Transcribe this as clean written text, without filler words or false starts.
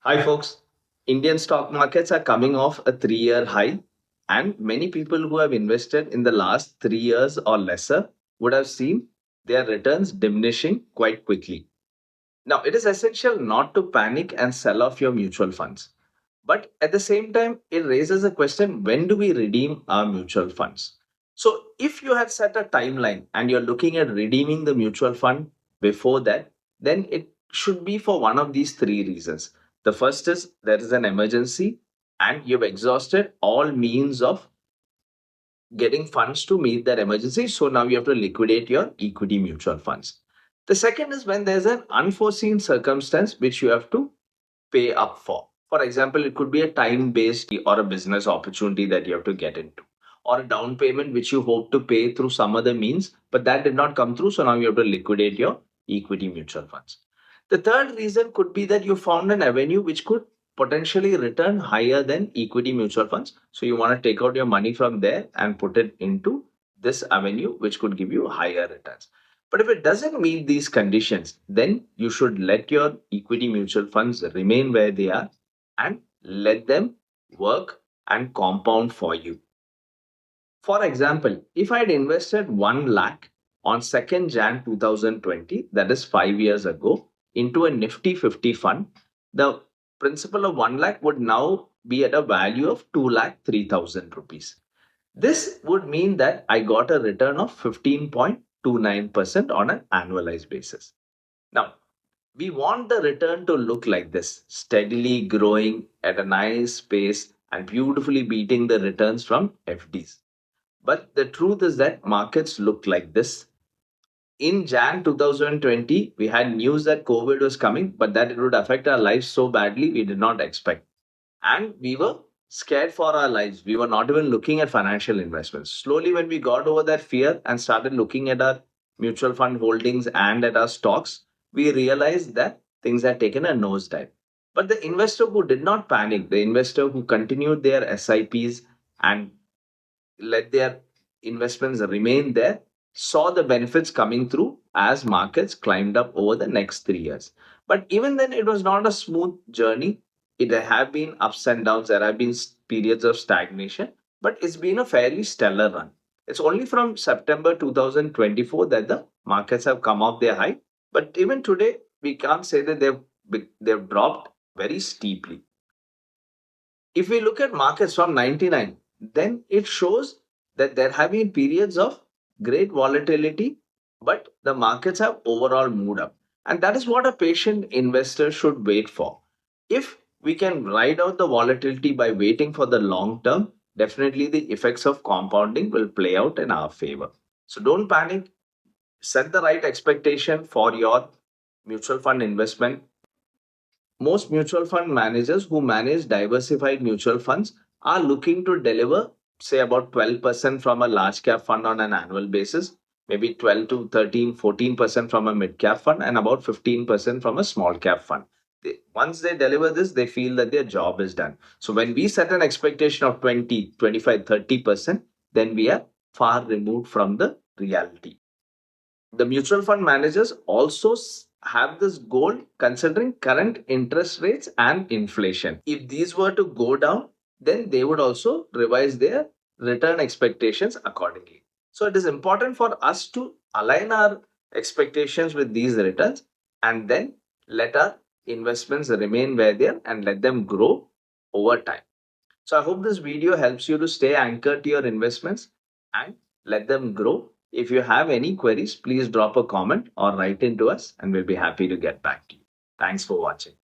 Hi, folks. Indian stock markets are coming off a 3 year high, and many people who have invested in the last 3 years or lesser would have seen their returns diminishing quite quickly. Now, it is essential not to panic and sell off your mutual funds. But at the same time, it raises a question: when do we redeem our mutual funds? So, if you had set a timeline and you're looking at redeeming the mutual fund before that, then it should be for one of these three reasons. The first is there is an emergency and you've exhausted all means of getting funds to meet that emergency. So now you have to liquidate your equity mutual funds. The second is when there's an unforeseen circumstance which you have to pay up for. For example, it could be a time based or a business opportunity that you have to get into, or a down payment which you hope to pay through some other means, but that did not come through. So now you have to liquidate your equity mutual funds. The third reason could be that you found an avenue which could potentially return higher than equity mutual funds. So you want to take out your money from there and put it into this avenue, which could give you higher returns. But if it doesn't meet these conditions, then you should let your equity mutual funds remain where they are and let them work and compound for you. For example, if I had invested 1 lakh on 2nd Jan 2020, that is 5 years ago, into a Nifty 50 fund, the principal of 1 lakh would now be at a value of 2 lakh 3,000 rupees. This would mean that I got a return of 15.29% on an annualized basis. Now, we want the return to look like this, steadily growing at a nice pace and beautifully beating the returns from FDs. But the truth is that markets look like this. In Jan 2020, we had news that COVID was coming, but that it would affect our lives so badly, we did not expect. And we were scared for our lives. We were not even looking at financial investments. Slowly, when we got over that fear and started looking at our mutual fund holdings and at our stocks, we realized that things had taken a nosedive. But the investor who did not panic, the investor who continued their SIPs and let their investments remain there, saw the benefits coming through as markets climbed up over the next 3 years. But even then, it was not a smooth journey. It have been ups and downs. There have been periods of stagnation, but it's been a fairly stellar run. It's only from September 2024 that the markets have come off their high. But even today, we can't say that they've dropped very steeply. If we look at markets from 99, then it shows that there have been periods of great volatility, but the markets have overall moved up. And that is what a patient investor should wait for. If we can ride out the volatility by waiting for the long term, definitely the effects of compounding will play out in our favor. So don't panic, set the right expectation for your mutual fund investment. Most mutual fund managers who manage diversified mutual funds are looking to deliver, say, about 12% from a large cap fund on an annual basis, maybe 12 to 13, 14% from a mid cap fund, and about 15% from a small cap fund. Once they deliver this, they feel that their job is done. So when we set an expectation of 20, 25, 30%, then we are far removed from the reality. The mutual fund managers also have this goal considering current interest rates and inflation. If these were to go down, then they would also revise their return expectations accordingly. So it is important for us to align our expectations with these returns and then let our investments remain where they are and let them grow over time. So I hope this video helps you to stay anchored to your investments and let them grow. If you have any queries, please drop a comment or write into us and we'll be happy to get back to you. Thanks for watching.